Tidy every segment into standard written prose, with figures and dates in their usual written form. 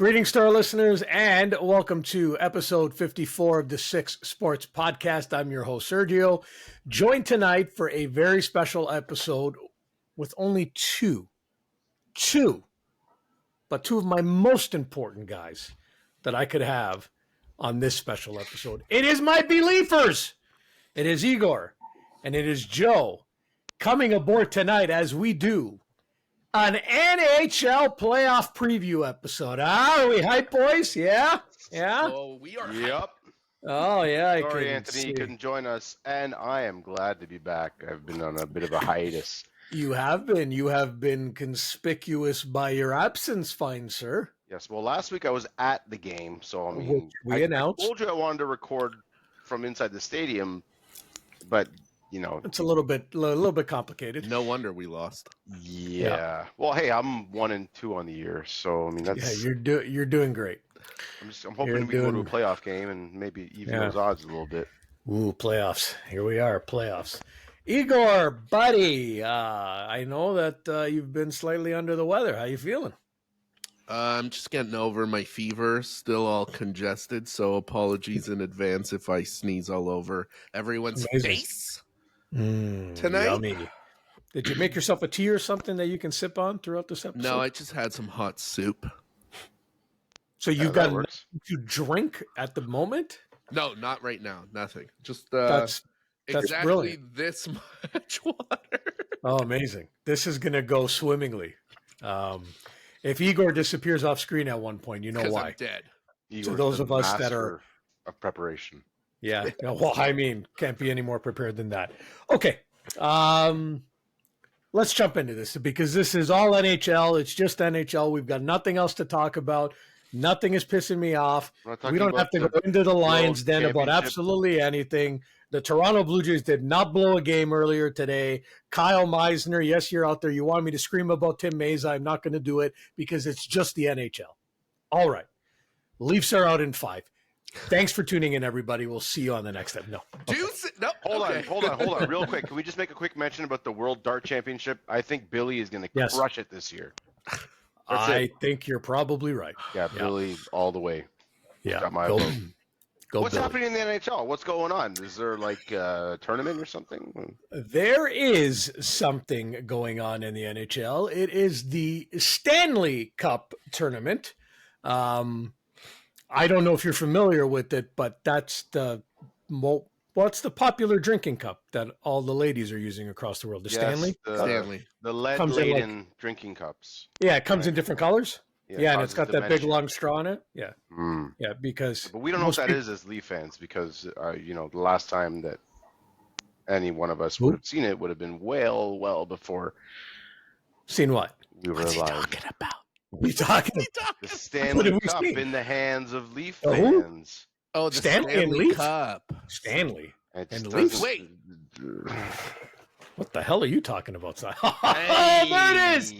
Greetings to our listeners and welcome to episode 54 of the Six Sports Podcast. I'm your host, Sergio, joined tonight for a very special episode with only two of my most important guys that I could have on this special episode. It is my Beliefers. It is Igor and it is Joe coming aboard tonight as we do an NHL Playoff Preview episode. Are we hype, boys? Yeah? Oh, we are. Yep. Oh, yeah. Sorry, Anthony, you couldn't join us, and I am glad to be back. I've been on a bit of a hiatus. You have been. You have been conspicuous by your absence, fine sir. Yes, well, last week I was at the game, so I mean, we announced. I told you I wanted to record from inside the stadium, but you know, it's a little bit complicated. No wonder we lost. Yeah. Well, hey, I'm 1-2 on the year, so I mean that's. Yeah, you're doing great. I'm hoping we go to a playoff game and maybe even those odds a little bit. Ooh, playoffs! Here we are, playoffs. Igor, buddy, I know that you've been slightly under the weather. How you feeling? I'm just getting over my fever, still all congested, so apologies in advance if I sneeze all over everyone's face tonight. Yummy. Did you make yourself a tea or something that you can sip on throughout this episode? No, I just had some hot soup. So you've got nothing to drink at the moment? No, not right now. Nothing. Just that's exactly brilliant. This much water. Oh, amazing. This is going to go swimmingly. If Igor disappears off screen at one point, you know why. I'm dead. So those of us that are of preparation. Yeah. Well, I mean, can't be any more prepared than that. Okay. Let's jump into this because this is all NHL. It's just NHL. We've got nothing else to talk about. Nothing is pissing me off. We don't have to go into the Lions Den about absolutely anything. The Toronto Blue Jays did not blow a game earlier today. Kyle Meisner, yes, you're out there. You want me to scream about Tim Meza. I'm not going to do it because it's just the NHL. All right. Leafs are out in 5. Thanks for tuning in, everybody. We'll see you on the next episode. No. Hold on. Real quick. Can we just make a quick mention about the World Dart Championship? I think Billy is going to crush it this year. I think you're probably right. Yeah, Billy all the way. Yeah. Got my vote. What's Billy. happening in the NHL? What's going on? Is there like a tournament or something? There is something going on in the NHL. It is the Stanley Cup tournament. I don't know if you're familiar with it, but that's the popular drinking cup that all the ladies are using across the world. Stanley? Stanley. The lead-laden drinking cups. Yeah, it comes in different colors. Yeah, and it's got that big long straw in it. Yeah. Mm. Yeah, because... But we don't know what that is as Leaf fans because, the last time that any one of us would have seen it would have been well before. Seen what? We were What's alive. he talking about? What are you talking about? The Stanley Cup in the hands of Leaf fans. Who? Oh, the Stanley and Leaf? Cup. Stanley. And Leafs? Wait. What the hell are you talking about, Si? Hey. There it is!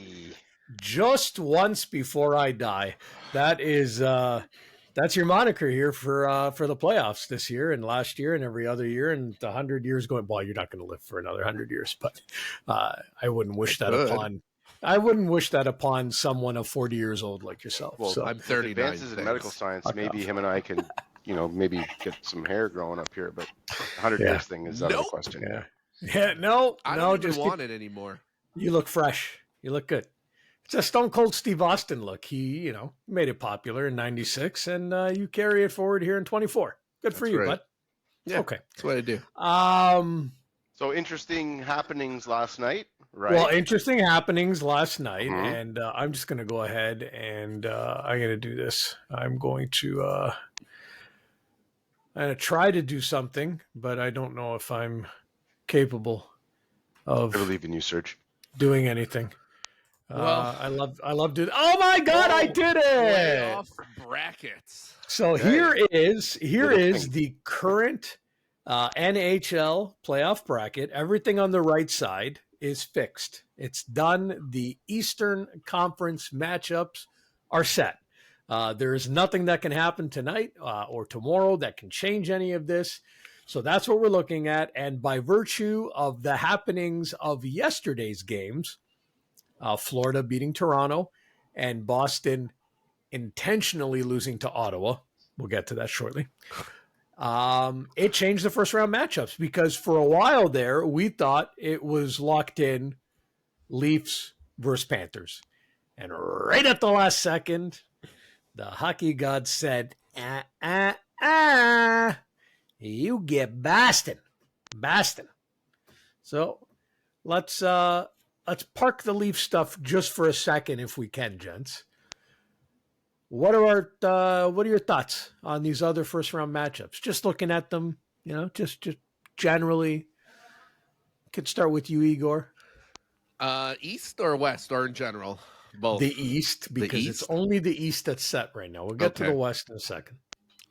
Just once before I die. That is that's your moniker here for the playoffs this year and last year and every other year and the 100 years going. Well, you're not going to live for another 100 years, but I wouldn't wish that upon. I wouldn't wish that upon someone of 40 years old like yourself. Well, so I'm 39. Advances in medical science, maybe him and I can, maybe get some hair growing up here. But 100 years thing is out of the question. Yeah, no, I don't just want it anymore. You look fresh. You look good. It's a Stone Cold Steve Austin look. He, made it popular in 96, and you carry it forward here in 24. Good for you, bud. Yeah, okay. That's what I do. So interesting happenings last night, right? Well, interesting happenings last night, and I'm just going to go ahead and I'm going to do this. I'm going to try to do something, but I don't know if I'm capable of I believe in you, Serge. doing anything. Well, I love doing. Oh my God, I did it! Playoff brackets. So here is the current NHL playoff bracket. Everything on the right side is fixed. It's done. The Eastern Conference matchups are set. There is nothing that can happen tonight or tomorrow that can change any of this. So that's what we're looking at. And by virtue of the happenings of yesterday's games, Florida beating Toronto and Boston intentionally losing to Ottawa. We'll get to that shortly. It changed the first round matchups because for a while there, we thought it was locked in Leafs versus Panthers. And right at the last second, the hockey god said, you get Boston. So let's park the Leaf stuff just for a second if we can, gents. What are your thoughts on these other first round matchups? Just looking at them, just generally. Could start with you, Igor. East or West or in general? Both. The East, because it's only the East that's set right now. We'll get to the West in a second.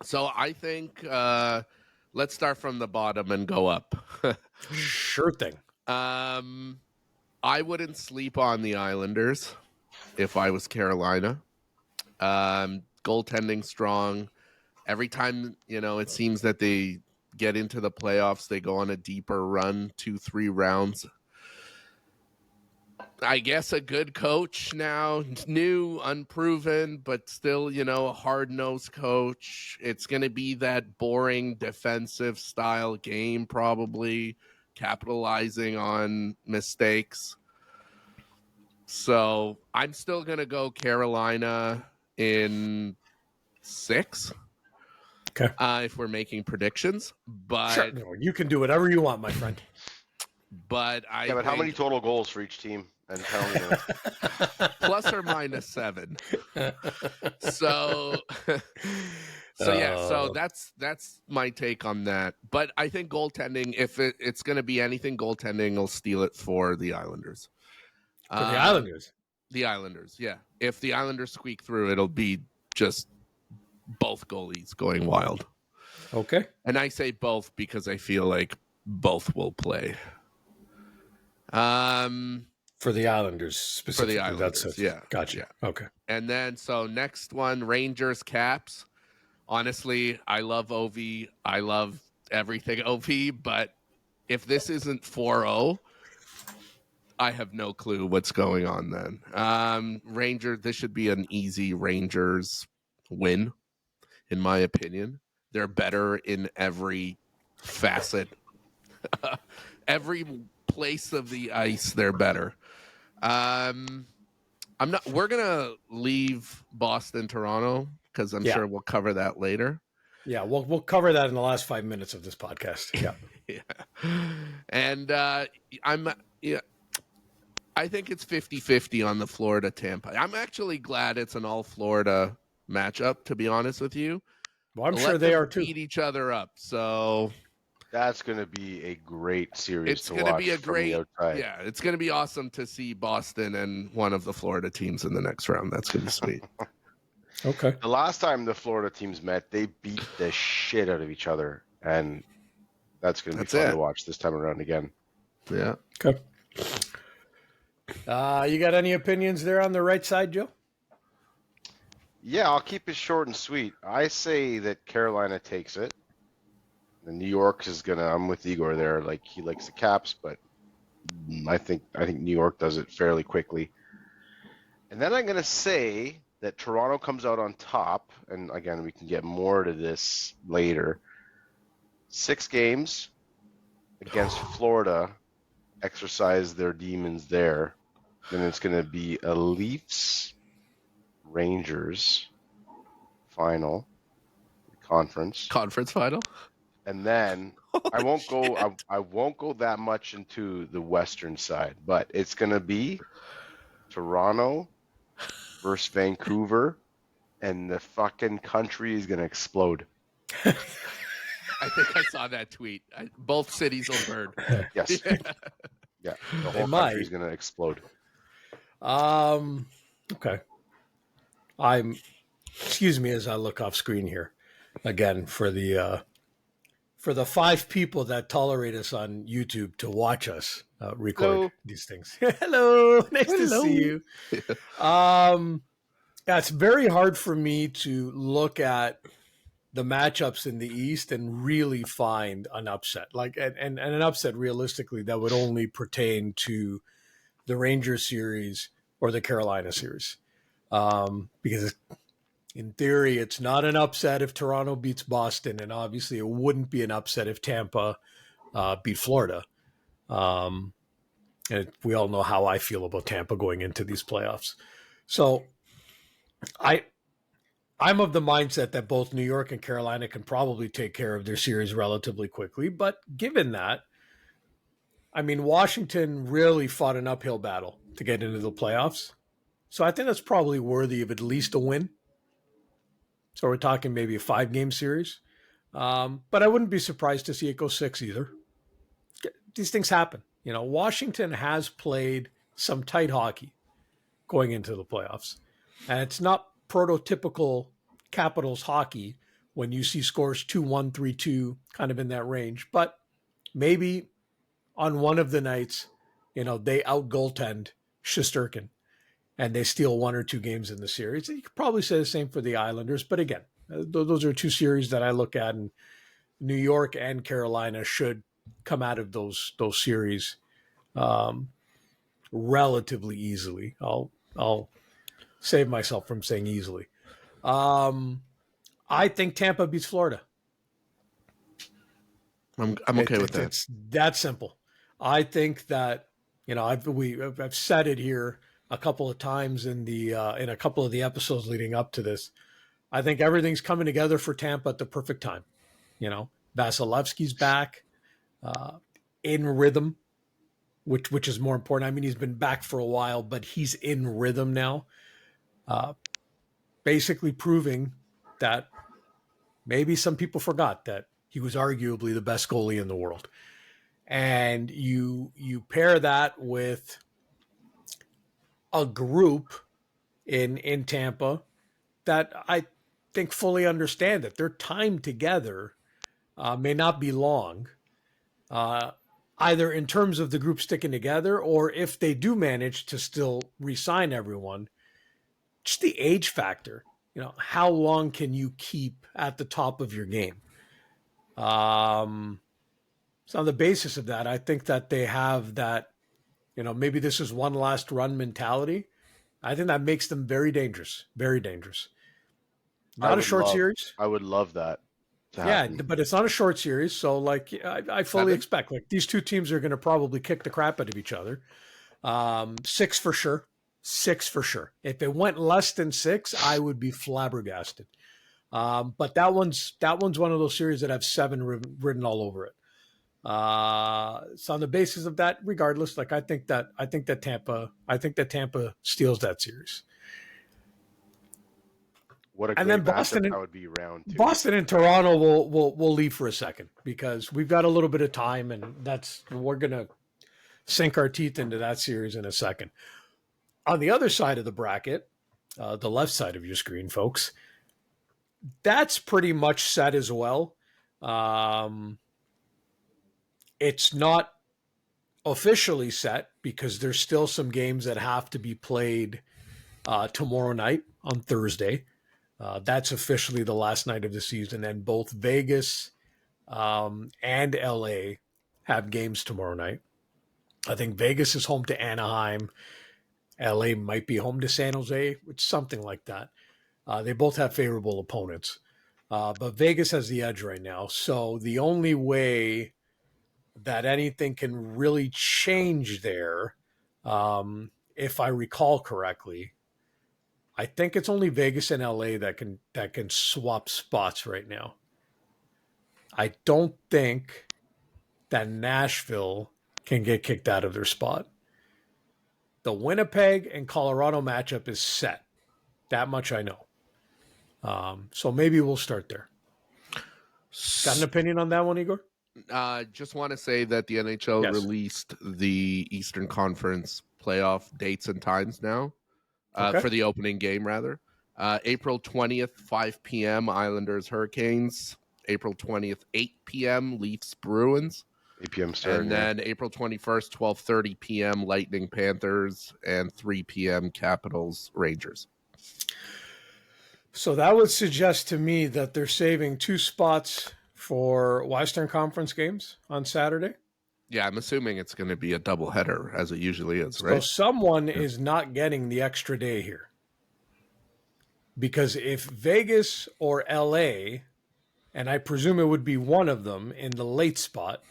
So I think let's start from the bottom and go up. Sure thing. I wouldn't sleep on the Islanders if I was Carolina. Goaltending strong. Every time, it seems that they get into the playoffs, they go on a deeper run, 2-3 rounds. I guess a good coach now, new, unproven, but still, a hard-nosed coach. It's going to be that boring defensive style game, probably capitalizing on mistakes. So I'm still going to go Carolina in 6. Okay. If we're making predictions, but sure. No, you can do whatever you want, my friend. But how many total goals for each team? And plus or minus 7. So that's my take on that. But I think goaltending, if it's going to be anything, goaltending will steal it for the Islanders. For the Islanders? The Islanders, yeah. If the Islanders squeak through, it'll be just both goalies going wild. Okay. And I say both because I feel like both will play. For the Islanders specifically. For the Islanders, that's it. Yeah. Gotcha. Yeah. Okay. And then, so next one, Rangers, Caps. Honestly, I love Ovi. I love everything Ovi, but if this isn't 4-0, I have no clue what's going on then. This should be an easy Rangers win, in my opinion. They're better in every facet. Every place of the ice, they're better. We're gonna leave Boston, Toronto, because I'm sure we'll cover that later. Yeah, we'll cover that in the last 5 minutes of this podcast. Yeah. Yeah. And I think it's 50-50 on the Florida Tampa. I'm actually glad it's an all Florida matchup, to be honest with you. Well, I'm sure they are too. Beat each other up, so that's going to be a great series. It's going to be a great, it's going to be awesome to see Boston and one of the Florida teams in the next round. That's going to be sweet. Okay. The last time the Florida teams met, they beat the shit out of each other, and that's going to be fun to watch this time around again. Yeah. Okay. You got any opinions there on the right side, Joe? Yeah, I'll keep it short and sweet. I say that Carolina takes it. And New York is I'm with Igor there. Like, he likes the Caps, but I think New York does it fairly quickly. And then I'm going to say that Toronto comes out on top. And again, we can get more to this later. 6 games against Florida, exercise their demons there. Then it's going to be a Leafs Rangers final conference final, and then I won't go that much into the western side, but it's going to be Toronto versus Vancouver, and the fucking country is going to explode. I think I saw that tweet. Both cities will burn. Yes. Yeah, the whole country is going to explode. Okay. Excuse me as I look off screen here again for the 5 people that tolerate us on YouTube to watch us record these things. Hello, nice to see you. It's very hard for me to look at the matchups in the East and really find an upset, and an upset realistically that would only pertain to the Rangers series or the Carolina series, because in theory, it's not an upset if Toronto beats Boston, and obviously it wouldn't be an upset if Tampa beat Florida. And we all know how I feel about Tampa going into these playoffs. So I'm of the mindset that both New York and Carolina can probably take care of their series relatively quickly. But given that, I mean, Washington really fought an uphill battle to get into the playoffs. So I think that's probably worthy of at least a win. So we're talking maybe a 5-game series. But I wouldn't be surprised to see it go 6 either. These things happen. You know, Washington has played some tight hockey going into the playoffs. And it's not prototypical Capitals hockey when you see scores 2-1, 3-2, kind of in that range. But maybe on one of the nights, you know, they out goaltend Shesterkin and they steal 1 or 2 games in the series. You could probably say the same for the Islanders. But again, those are 2 series that I look at, and New York and Carolina should come out of those series relatively easily. I'll save myself from saying easily. I think Tampa beats Florida. I'm okay with that. It's that simple. I think that, you know, I've said it here a couple of times in a couple of the episodes leading up to this. I think everything's coming together for Tampa at the perfect time. You know, Vasilevsky's back, in rhythm, which is more important. I mean, he's been back for a while, but he's in rhythm now. Basically proving that maybe some people forgot that he was arguably the best goalie in the world. And you pair that with a group in Tampa that I think fully understand that their time together may not be long, either in terms of the group sticking together, or if they do manage to still re-sign everyone, just the age factor. You know, how long can you keep at the top of your game? So on the basis of that, I think that they have that, you know, maybe this is one last run mentality. I think that makes them very dangerous, very dangerous. Not a short series. I would love that to happen. Yeah, but it's not a short series. So, like, I fully expect, like, these 2 teams are going to probably kick the crap out of each other. 6 for sure. 6 for sure. If it went less than 6, I would be flabbergasted. But that one's one of those series that have 7 written all over it. So on the basis of that, regardless, like I think that Tampa steals that series. What a great matchup Boston that would be round 2. Boston and Toronto will leave for a second because we've got a little bit of time, and we're gonna sink our teeth into that series in a second. On the other side of the bracket, the left side of your screen, folks, that's pretty much set as well. It's not officially set because there's still some games that have to be played tomorrow night on Thursday. That's officially the last night of the season, and both Vegas and LA have games tomorrow night. I think Vegas is home to Anaheim. LA might be home to San Jose, which something like that. They both have favorable opponents, but Vegas has the edge right now. So the only way that anything can really change there, if I recall correctly, I think it's only Vegas and LA that can swap spots right now. I don't think that Nashville can get kicked out of their spot. The Winnipeg and Colorado matchup is set. That much I know. So maybe we'll start there. Got an opinion on that one, Igor? Just want to say that the NHL released the Eastern Conference playoff dates and times now. For the opening game, rather. April 20th, 5 p.m., Islanders, Hurricanes. April 20th, 8 p.m., Leafs, Bruins. 8 p.m. start. And then April 21st, 12:30 p.m., Lightning, Panthers. And 3 p.m., Capitals, Rangers. So that would suggest to me that they're saving 2 spots for Western Conference games on Saturday. Yeah, I'm assuming it's going to be a doubleheader, as it usually is, right? So someone is not getting the extra day here. because if Vegas or LA, and I presume it would be one of them in the late spot,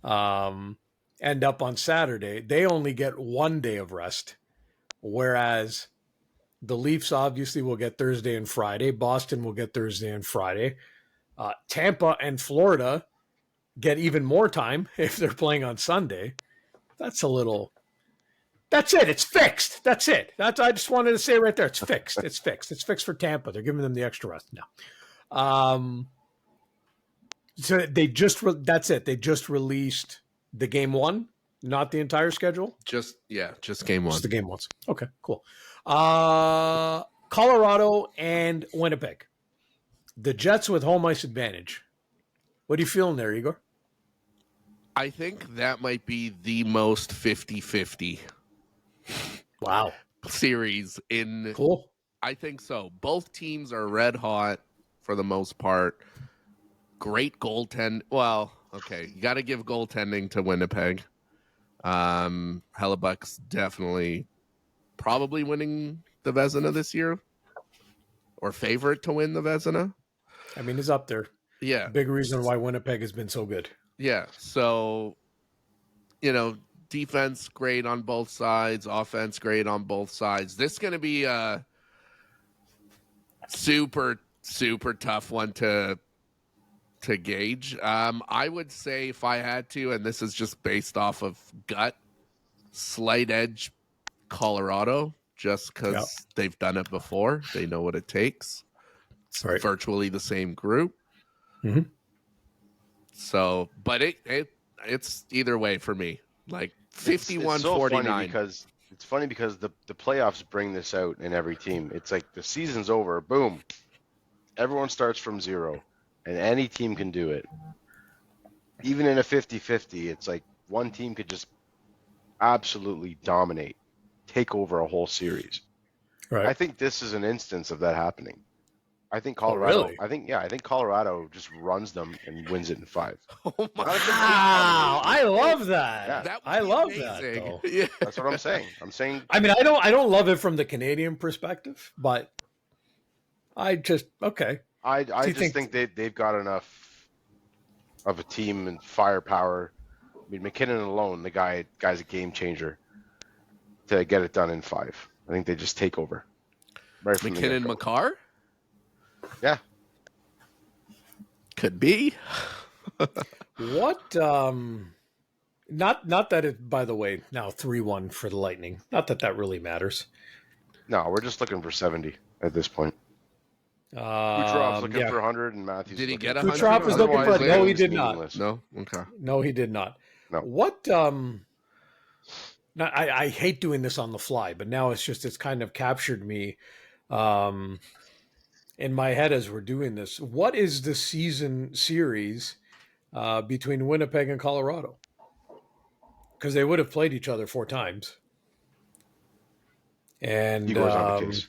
end up on Saturday, they only get 1 day of rest, whereas the Leafs obviously will get Thursday and Friday. Boston will get Thursday and Friday. Tampa and Florida get even more time if they're playing on Sunday. That's it. It's fixed. That's it. I just wanted to say right there. It's fixed. It's fixed. It's fixed for Tampa. They're giving them the extra rest now. So that's it. They just released the game one, not the entire schedule. Just game one. Just the game ones. Okay, cool. Colorado and Winnipeg. The Jets with home ice advantage. What are you feeling there, Igor? I think that might be the most 50-50 Wow. series in. Cool. I think so. Both teams are red hot for the most part. Great goaltend. Well, okay, you got to give goaltending to Winnipeg. Hellebuck's definitely probably winning the Vezina this year, or favorite to win the Vezina. I mean, he's up there. Yeah. Big reason why Winnipeg has been so good. Yeah. So, defense great on both sides, offense great on both sides. This is going to be a super, super tough one to gauge. I would say if I had to, and this is just based off of gut, slight edge Colorado, just because they've done it before. They know what it takes. It's virtually the same group. Mm-hmm. So, but it's either way for me. Like 51-49. It's funny because the playoffs bring this out in every team. It's like the season's over, boom. Everyone starts from zero, and any team can do it. Even in a 50-50, it's like one team could just absolutely dominate, take over a whole series. Right. I think this is an instance of that happening. I think Colorado. Oh, really? I think Colorado just runs them and wins it in 5. Oh my! Wow, I love that. Yeah. I love amazing. that. Though. Yeah. That's what I'm saying. I mean, I don't love it from the Canadian perspective, but I just okay. I just think they've got enough of a team and firepower. I mean, McKinnon alone, the guy's a game changer to get it done in 5. I think they just take over. Right from McKinnon, Makar. Yeah. Could be. What not that it, by the way, now 3-1 for the Lightning. Not that really matters. No, we're just looking for 70 at this point. Kucherov's looking for 100 and Matthews. Did he get 100? Kucherov was looking for no, he did not. No? Okay. No, he did not. No. What I hate doing this on the fly, but now it's kind of captured me in my head as we're doing this. What is the season series between Winnipeg and Colorado? Because they would have played each other 4 times. And Igor's on the case.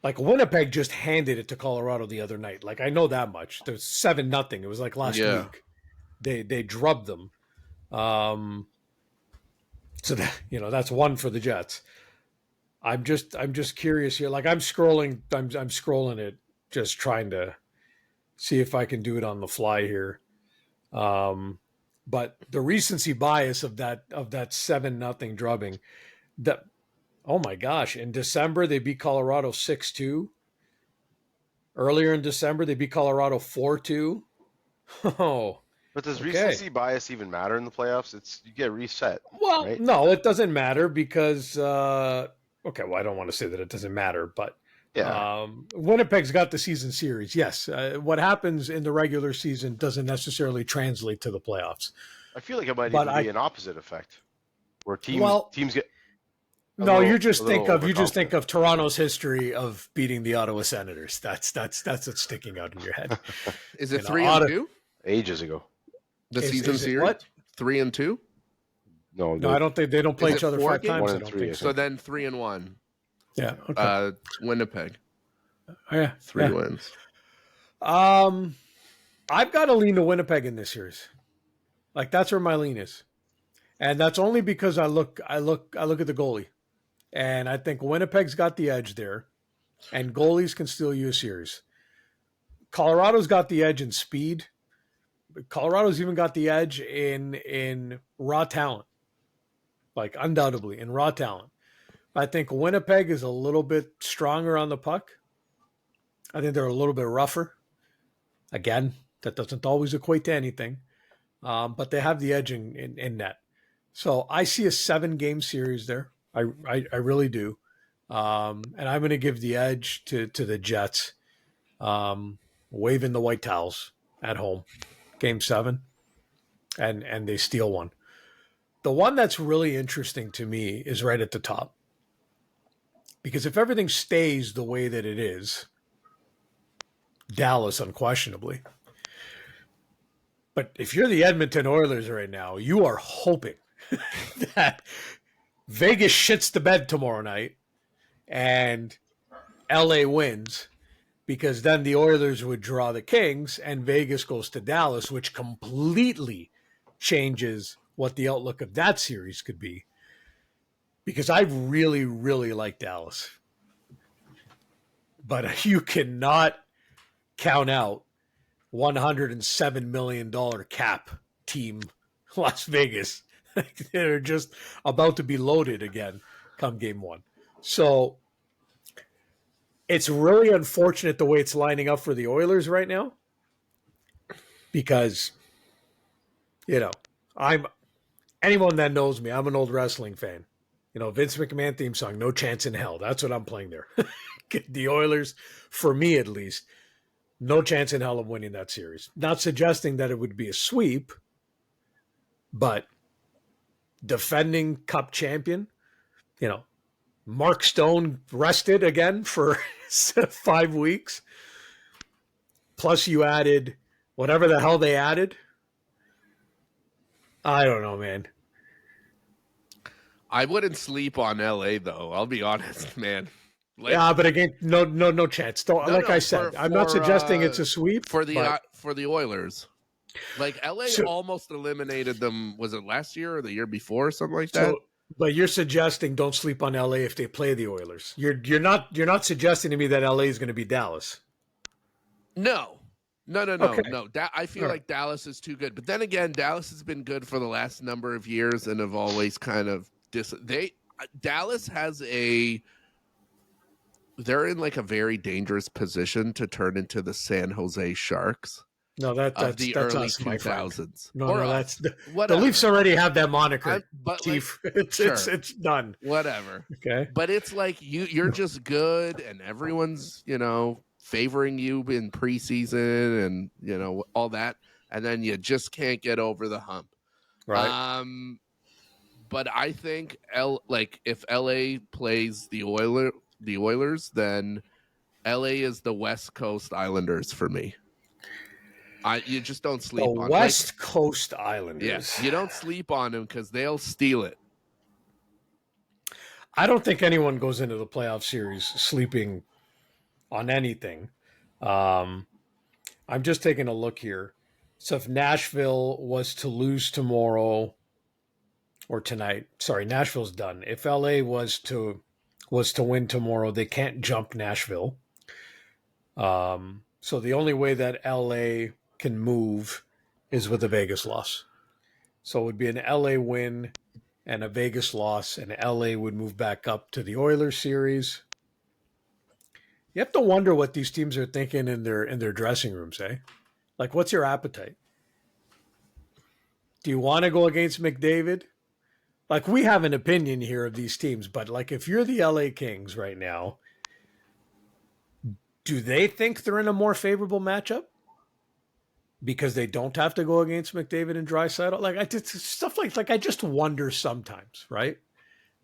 Like Winnipeg just handed it to Colorado the other night. Like I know that much. There's 7-0. It was like last week. They drubbed them. So that that's 1 for the Jets. I'm just curious here. Like I'm scrolling it, just trying to see if I can do it on the fly here. But the recency bias of that 7-0 drubbing, that oh my gosh! In December they beat Colorado 6-2. Earlier in December they beat Colorado 4-2. Oh. But does recency bias even matter in the playoffs? You get reset. Well, right? No, it doesn't matter because I don't want to say that it doesn't matter, but Winnipeg's got the season series. Yes, what happens in the regular season doesn't necessarily translate to the playoffs. I feel like it might even be an opposite effect, where teams get. You just think of Toronto's history of beating the Ottawa Senators. That's what's sticking out in your head. Is it 3-2? Ages ago. The season series? What? 3-2? No, I don't think they don't play each other 5 times. 1 I and don't 3, think so then 3-1. Yeah. Okay. Winnipeg. Yeah. 3 wins. I've got to lean to Winnipeg in this series. Like that's where my lean is, and that's only because I look at the goalie, and I think Winnipeg's got the edge there. and goalies can steal you a series. Colorado's got the edge in speed. Colorado's even got the edge in raw talent, like undoubtedly in raw talent. I think Winnipeg is a little bit stronger on the puck. I think they're a little bit rougher. Again, that doesn't always equate to anything, but they have the edge in net. So I see a 7-game series there. I really do. And I'm going to give the edge to the Jets, waving the white towels at home, Game 7, and they steal one. The one that's really interesting to me is right at the top. Because if everything stays the way that it is, Dallas, unquestionably. But if you're the Edmonton Oilers right now, you are hoping that Vegas shits the bed tomorrow night and LA wins, because then the Oilers would draw the Kings and Vegas goes to Dallas, which completely changes what the outlook of that series could be. Because I really, really like Dallas. But you cannot count out $107 million cap team Las Vegas. They're just about to be loaded again come Game 1. So it's really unfortunate the way it's lining up for the Oilers right now, because, anyone that knows me, I'm an old wrestling fan. Vince McMahon theme song, No Chance in Hell. That's what I'm playing there. The Oilers, for me at least, no chance in hell of winning that series. Not suggesting that it would be a sweep, but defending Cup champion, Mark Stone rested again for 5 weeks. Plus you added whatever the hell they added. I don't know, man. I wouldn't sleep on LA though. I'll be honest, man. Yeah, but again, no chance. I said, I'm not suggesting it's a sweep for the Oilers. Like LA almost eliminated them. Was it last year or the year before, or something like that? But you're suggesting don't sleep on LA if they play the Oilers. You're not suggesting to me that LA is going to be Dallas. No. Okay. No. I feel like Dallas is too good. But then again, Dallas has been good for the last number of years and have always kind of Dallas has they're in like a very dangerous position to turn into the San Jose Sharks. No, that's the early us, 2000s. No, that's the Leafs already have that moniker. It's done. Whatever. Okay, but it's like you're just good, and everyone's favoring you in preseason, and all that, and then you just can't get over the hump. Right. But I think if LA plays the Oilers, then LA is the West Coast Islanders for me. You just don't sleep on West Coast Islanders. Yes, you don't sleep on them because they'll steal it. I don't think anyone goes into the playoff series sleeping on anything. I'm just taking a look here. So if Nashville was to lose tomorrow or tonight, sorry, Nashville's done. If LA was to win tomorrow, they can't jump Nashville. So the only way that LA can move is with a Vegas loss. So it would be an LA win and a Vegas loss, and LA would move back up to the Oilers series. You have to wonder what these teams are thinking in their dressing rooms, eh? Like, what's your appetite? Do you want to go against McDavid? Like, we have an opinion here of these teams, but like, if you're the LA Kings right now, do they think they're in a more favorable matchup because they don't have to go against McDavid and Draisaitl? Like, stuff like I just wonder sometimes, right?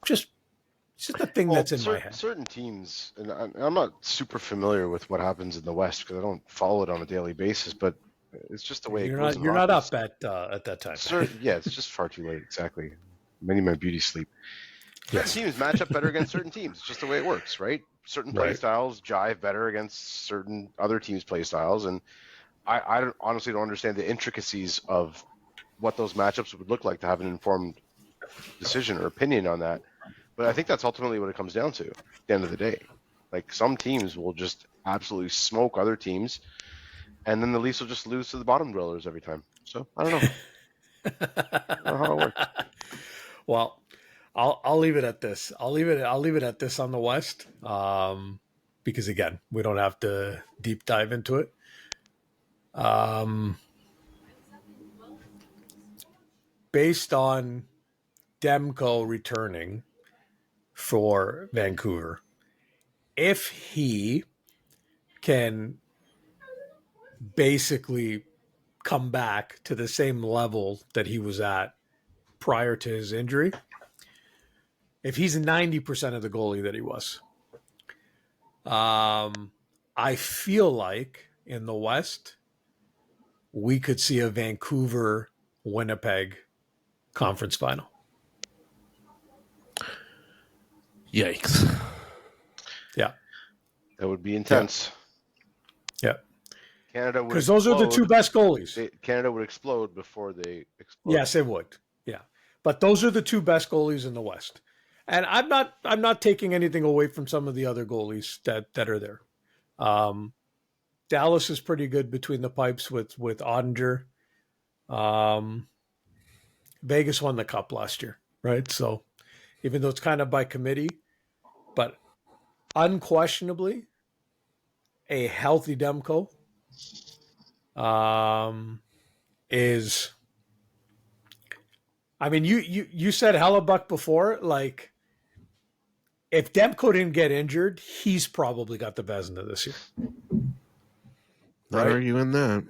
It's just a thing that's in my head. Certain teams, and I'm not super familiar with what happens in the West because I don't follow it on a daily basis, but it's just the way it goes. You're not up at that time. Yeah, it's just far too late. Exactly. Many of my beauty sleep. Certain teams match up better against certain teams. It's just the way it works, right? Certain play styles jive better against certain other teams' play styles, and I honestly don't understand the intricacies of what those matchups would look like to have an informed decision or opinion on that. But I think that's ultimately what it comes down to at the end of the day. Like some teams will just absolutely smoke other teams, and then the Leafs will just lose to the bottom dwellers every time. So I don't know. I don't know how it works. Well, I'll leave it at this. I'll leave it at this on the West. Because again, we don't have to deep dive into it. Based on Demko returning for Vancouver, if he can basically come back to the same level that he was at prior to his injury, if he's 90% of the goalie that he was, I feel like in the West, we could see a Vancouver Winnipeg conference final. Yikes. Yeah. That would be intense. Yeah. Canada would, because those are the two best goalies. Canada would explode before they explode. Yes, it would. Yeah. But those are the two best goalies in the West. And I'm not taking anything away from some of the other goalies that are there. Dallas is pretty good between the pipes with Ottinger. Vegas won the cup last year, right? So even though it's kind of by committee, but unquestionably a healthy Demko is. I mean, you said Hellebuck before. Like, if Demko didn't get injured, he's probably got the Vezina this year. Not arguing that.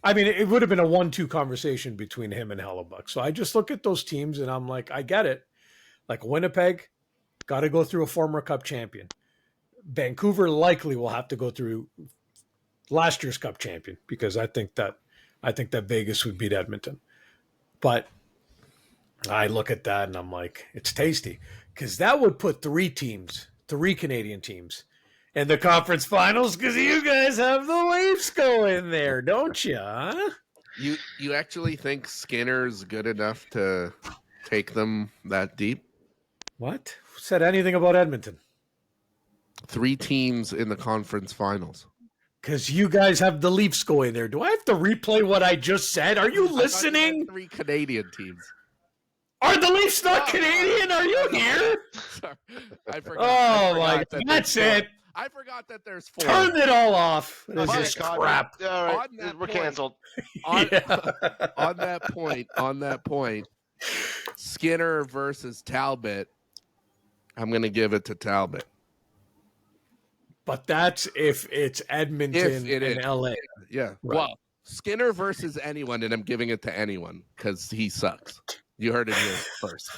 I mean, it would have been a 1-2 conversation between him and Hellebuck. So I just look at those teams and I'm like, I get it. Like Winnipeg, got to go through a former Cup champion. Vancouver likely will have to go through last year's Cup champion because I think that Vegas would beat Edmonton. But I look at that and I'm like, it's tasty because that would put three Canadian teams in the conference finals because you guys have the Leafs going there, don't you? Huh? You actually think Skinner's good enough to take them that deep? What? Who said anything about Edmonton? 3 teams in the conference finals. Because you guys have the Leafs going there. Do I have to replay what I just said? Are you listening? 3 Canadian teams. Are the Leafs not Canadian? Are you here? Sorry, I forgot. Oh my God! That's it. I forgot that there's 4. Turn it all off. This is crap. All right, we're canceled. On that point, Skinner versus Talbot. I'm going to give it to Talbot. But that's if it's Edmonton and LA. Yeah. Right. Well, Skinner versus anyone, and I'm giving it to anyone because he sucks. You heard it here first.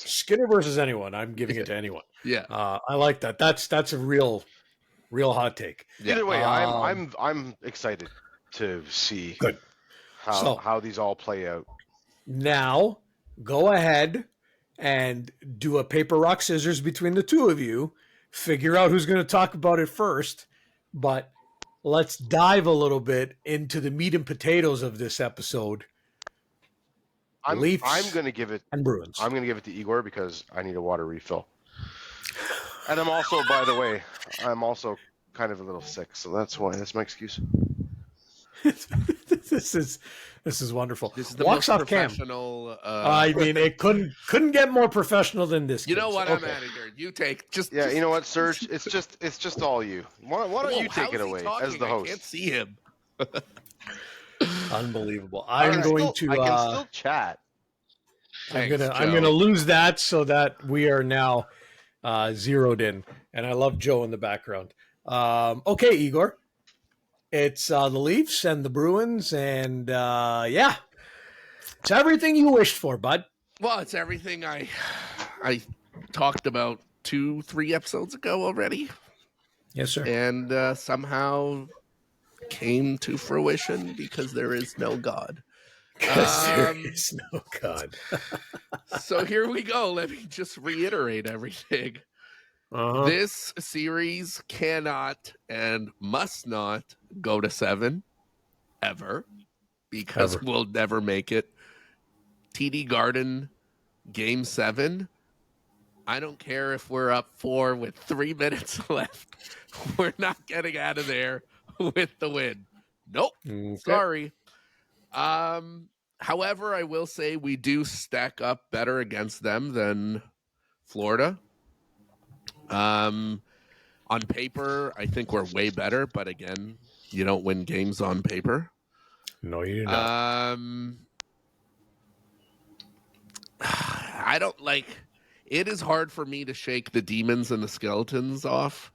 Skinner versus anyone. I'm giving it to anyone. Yeah. I like that. That's a real hot take. Either way, I'm excited to see how these all play out. Now, go ahead and do a paper, rock, scissors between the two of you. Figure out who's going to talk about it first. But let's dive a little bit into the meat and potatoes of this episode. I'm going to give it and Bruins. I'm going to give it to Igor because I need a water refill. And I'm also, by the way, kind of a little sick, so that's my excuse. This is wonderful. This is the Walks most off professional. I mean, it couldn't get more professional than this. You know what? Okay. I'm out of here. You take you know what, Serge? It's just all you. Why don't you take it away as the host? I can't see him. Unbelievable. I can still chat. I'm gonna lose that so that we are now zeroed in, and I love Joe in the background. Okay, Igor. It's the Leafs and the Bruins, and it's everything you wished for, bud. Well, it's everything I talked about 2-3 episodes ago already. Yes, sir. And somehow came to fruition because there is no God. There is no God. So here we go. Let me just reiterate everything. Uh-huh. This series cannot and must not go to 7 ever because we'll never make it. TD Garden Game 7 I don't care if we're up 4 with 3 minutes left. We're not getting out of there with the win. Nope. Okay. Sorry. However, I will say we do stack up better against them than Florida. On paper, I think we're way better, but again, you don't win games on paper. No, you don't. I don't like. It is hard for me to shake the demons and the skeletons off.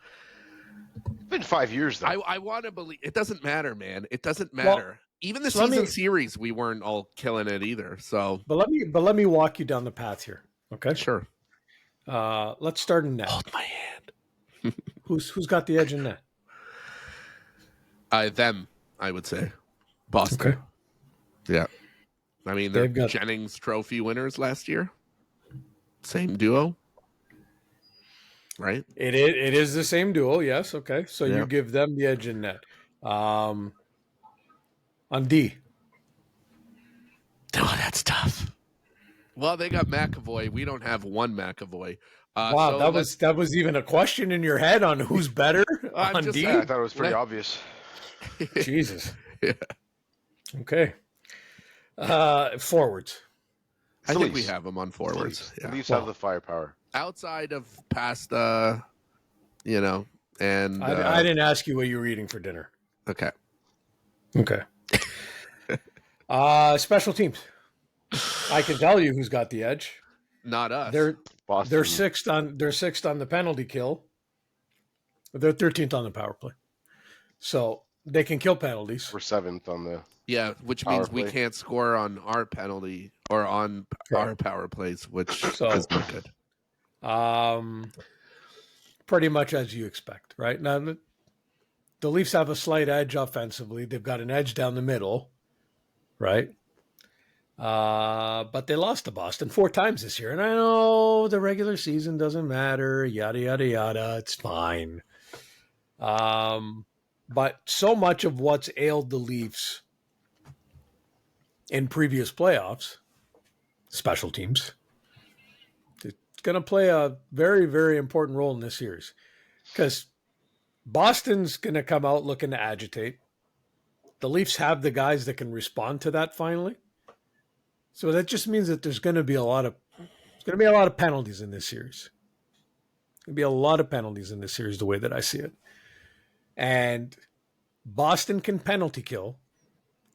It's been 5 years, though. I want to believe it doesn't matter, man. It doesn't matter. Well, even the season series, we weren't all killing it either. So, but let me walk you down the path here. Okay, sure. Let's start in net. Hold my hand. Who's got the edge in net? Them, I would say. Boston. Okay. Yeah. I mean, they're Jennings Trophy winners last year. Same duo, right? It is the same duo, yes. Okay, so you give them the edge in net. On D. Oh, that's tough. Well, they got McAvoy. We don't have one McAvoy. Wow, so that was even a question in your head on who's better on D? I thought it was pretty obvious. Jesus. Yeah. Okay. Forwards. I think we have them on forwards. At least have the firepower. Outside of pasta, and I didn't ask you what you were eating for dinner. Okay. Special teams. I can tell you who's got the edge. Not us. They're sixth on the penalty kill. They're 13th on the power play. So they can kill penalties. We're 7th on the which means we can't score on our penalty or on our power plays, which is not good. Pretty much as you expect, right? Now the Leafs have a slight edge offensively. They've got an edge down the middle, right? But they lost to Boston 4 times this year. And I know the regular season doesn't matter, yada, yada, yada. It's fine. But so much of what's ailed the Leafs in previous playoffs, special teams, it's going to play a very, very important role in this series. Because Boston's going to come out looking to agitate. The Leafs have the guys that can respond to that finally. So that just means that there's going to be a lot of penalties in this series. There'll be a lot of penalties in this series, the way that I see it. And Boston can penalty kill,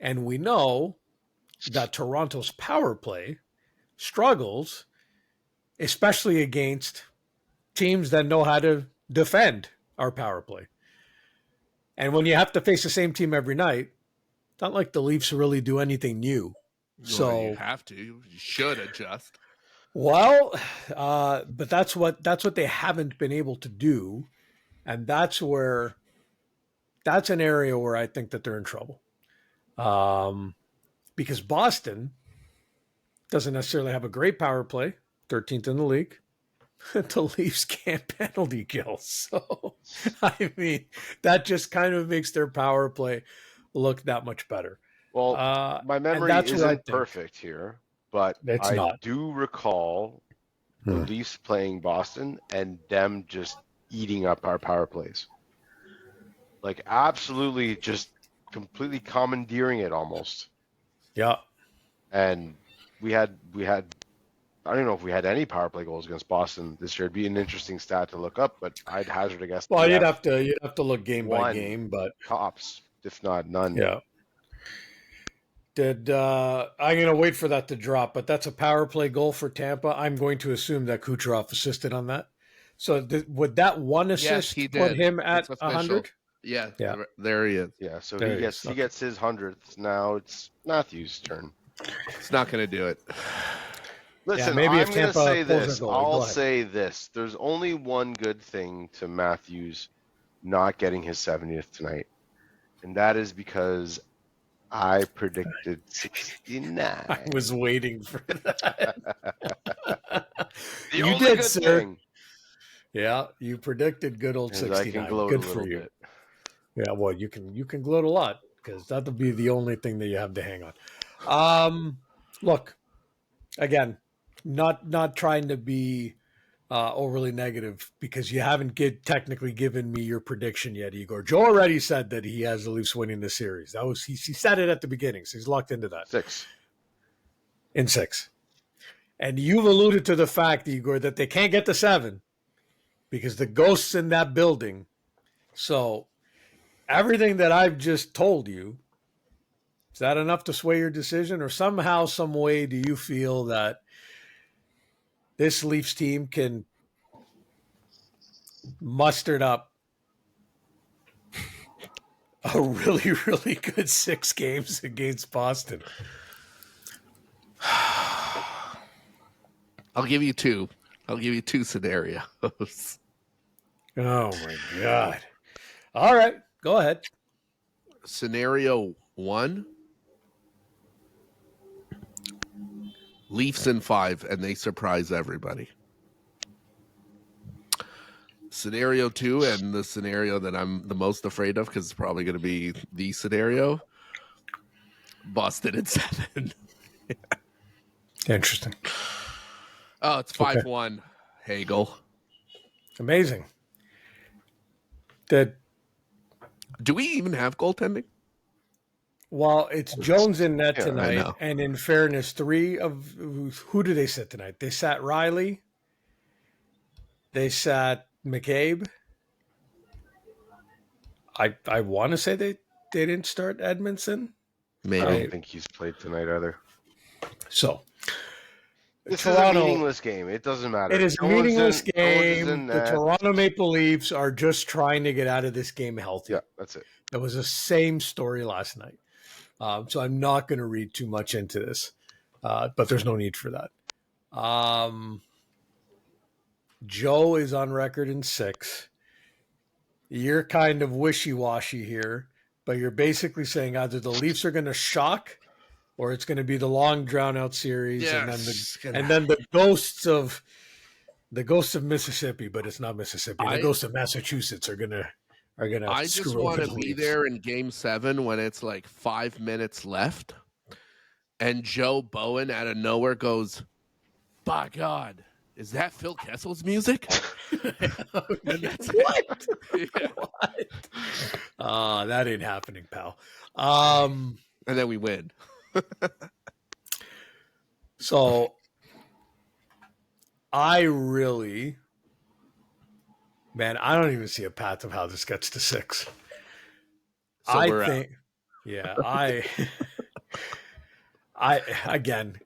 and we know that Toronto's power play struggles, especially against teams that know how to defend our power play. And when you have to face the same team every night, it's not like the Leafs really do anything new. So you have to. You should adjust. Well, but that's what they haven't been able to do, and that's an area where I think that they're in trouble. Because Boston doesn't necessarily have a great power play, 13th in the league. The Leafs can't penalty kill. So, I mean, that just kind of makes their power play look that much better. Well, my memory isn't perfect here, but I do recall the Leafs playing Boston and them just eating up our power plays. Like, absolutely just completely commandeering it almost. Yeah. And we had I don't know if we had any power play goals against Boston this year. It'd be an interesting stat to look up, but I'd hazard a guess. Well, you'd have to look game by game, but tops, if not none. Yeah. I'm going to wait for that to drop, but that's a power play goal for Tampa. I'm going to assume that Kucherov assisted on that. So would that one assist put him at 100? Yeah, there he is. Yeah, so he gets his 100th. Now it's Matthews' turn. It's not going to do it. Listen, maybe I'm going to say this. I'll say this. There's only one good thing to Matthews not getting his 70th tonight, and that is because I predicted 69. I was waiting for that. You did, sir. Thing. Yeah, you predicted good old 69. I can gloat good a for you. Bit. Yeah, well, you can gloat a lot because that'll be the only thing that you have to hang on. Look, again, not trying to be overly negative because you haven't technically given me your prediction yet, Igor. Joe already said that he has the Leafs winning the series. That was he said it at the beginning, so he's locked into that. 6. In 6. And you've alluded to the fact, Igor, that they can't get to 7 because the ghosts in that building. So everything that I've just told you, is that enough to sway your decision? Or somehow, some way, do you feel that this Leafs team can muster up a really, really good 6 games against Boston? I'll give you 2. I'll give you 2 scenarios. Oh, my God. All right. Go ahead. Scenario 1. Leafs in 5, and they surprise everybody. Scenario 2, and the scenario that I'm the most afraid of, because it's probably going to be the scenario, Boston in 7. Interesting. Oh, it's 5-1, okay. Hagel. Amazing. Do we even have goaltending? Well, it's Jones in net tonight, and in fairness, 3 of who did they sit tonight? They sat Riley. They sat McCabe. I want to say they didn't start Edmondson. Maybe. I don't think he's played tonight either. So this is a meaningless game. It doesn't matter. It is a meaningless game. The Toronto Maple Leafs are just trying to get out of this game healthy. Yeah, that's it. That was the same story last night. So I'm not going to read too much into this, but there's no need for that. Joe is on record in 6. You're kind of wishy-washy here, but you're basically saying either the Leafs are going to shock or it's going to be the long drawn-out series, yes, and then the ghosts of Mississippi, but it's not Mississippi. The ghosts of Massachusetts are going to I just want to be there in Game 7 when it's like 5 minutes left, and Joe Bowen out of nowhere goes, "By God, is that Phil Kessel's music?" What? Yeah. What? That ain't happening, pal. And then we win. So I really... Man, I don't even see a path of how this gets to 6. So I think, I again,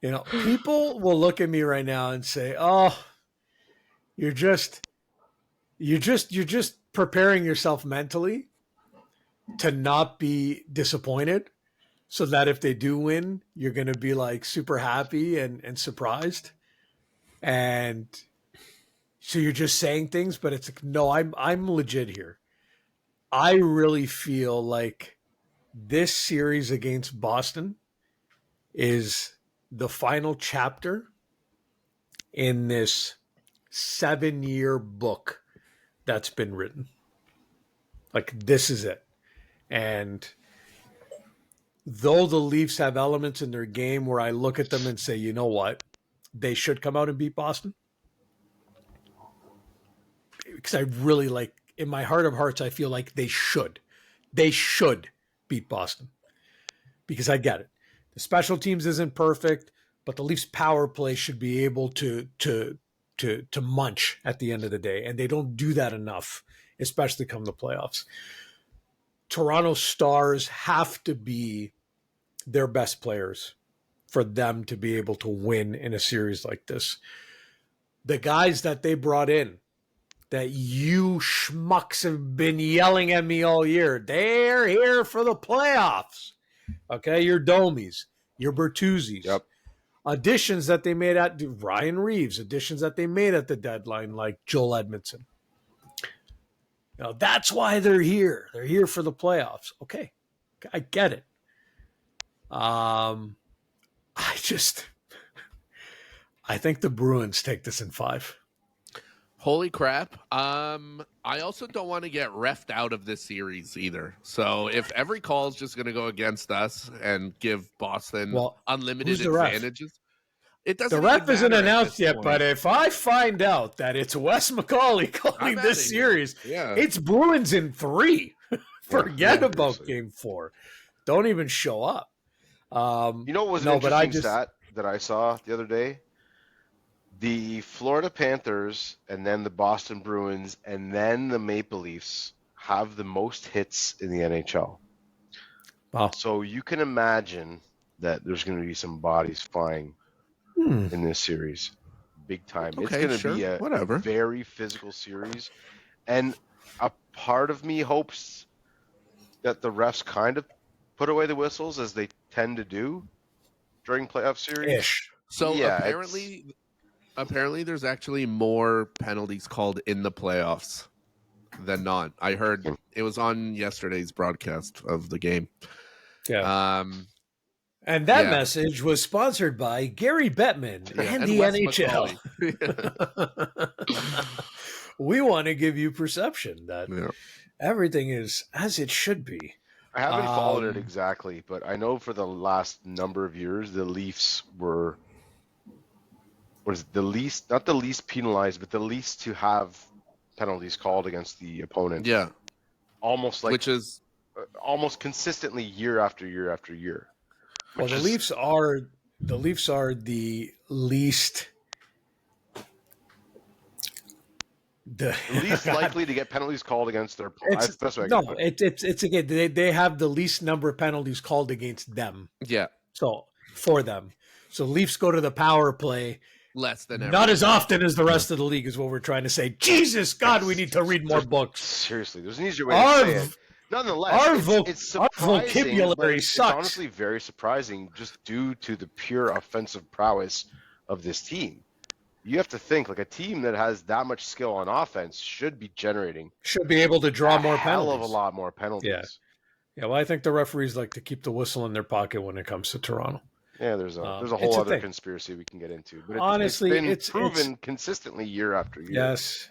people will look at me right now and say, "Oh, you're just preparing yourself mentally to not be disappointed, so that if they do win, you're going to be like super happy and surprised." And so you're just saying things, but it's like, no, I'm legit here. I really feel like this series against Boston is the final chapter in this 7-year book that's been written. Like, this is it. And though the Leafs have elements in their game where I look at them and say, you know what, they should come out and beat Boston. Because I really in my heart of hearts, I feel like they should beat Boston, because I get it. The special teams isn't perfect, but the Leafs power play should be able to munch at the end of the day. And they don't do that enough, especially come the playoffs. Toronto Stars have to be their best players for them to be able to win in a series like this. The guys that they brought in, that you schmucks have been yelling at me all year, they're here for the playoffs. Okay, your Domies, your Bertuzzis. Yep. Additions that they made at Ryan Reeves, additions that they made at the deadline, like Joel Edmondson. That's why they're here. They're here for the playoffs. Okay, I get it. I think the Bruins take this in 5. Holy crap. I also don't want to get reffed out of this series either. So if every call is just going to go against us and give Boston unlimited advantages, It doesn't. The ref isn't announced yet, point. but if I find out that it's Wes McCauley calling this series, it's Bruins in 3. Forget about Game 4. Don't even show up. You know what was an interesting stat that I saw the other day? The Florida Panthers and then the Boston Bruins and then the Maple Leafs have the most hits in the NHL. Wow. So you can imagine that there's going to be some bodies flying in this series. Big time. Okay, it's going to be a very physical series. And a part of me hopes that the refs kind of put away the whistles as they tend to do during playoff series. So apparently there's actually more penalties called in the playoffs than not. I heard it was on yesterday's broadcast of the game. Yeah. And that message was sponsored by Gary Bettman and the NHL. We want to give you perception that everything is as it should be. I haven't followed it exactly, but I know for the last number of years, the Leafs were not the least penalized, but the least to have penalties called against the opponent. Yeah. Which is almost consistently year after year after year. Well, the Leafs are the least least likely to get penalties called against their opponent. It's again they have the least number of penalties called against them. Yeah. So for them. So Leafs go to the power play less than not as often as the rest of the league is what we're trying to say. Jesus God, we need to read more books. Seriously, there's an easier way to say it. Nonetheless, it's surprising, our vocabulary sucks. It's honestly very surprising just due to the pure offensive prowess of this team. You have to think like a team that has that much skill on offense should be able to draw more penalties. Hell of a lot more penalties. Yeah. Well, I think the referees like to keep the whistle in their pocket when it comes to Toronto. Yeah, there's a whole other conspiracy we can get into. But honestly, it's been proven consistently year after year. Yes.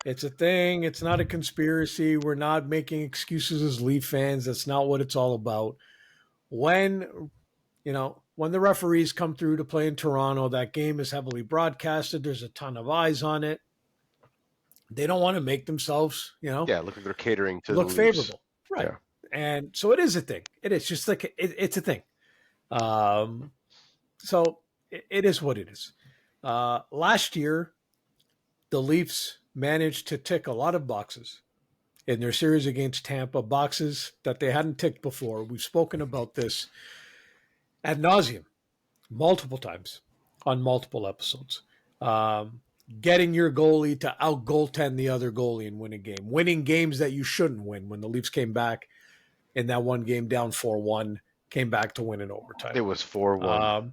It's a thing. It's not a conspiracy. We're not making excuses as Leaf fans. That's not what it's all about. When the referees come through to play in Toronto, that game is heavily broadcasted. There's a ton of eyes on it. They don't want to make themselves, look like they're catering to look favorable. Right. Yeah. And so it is a thing. It is just like it's a thing. So it is what it is. Last year, the Leafs managed to tick a lot of boxes in their series against Tampa, boxes that they hadn't ticked before. We've spoken about this ad nauseum multiple times on multiple episodes. Getting your goalie to out goaltend the other goalie and win a game, winning games that you shouldn't win. When the Leafs came back in that one game down 4-1, came back to win in overtime. It was 4-1.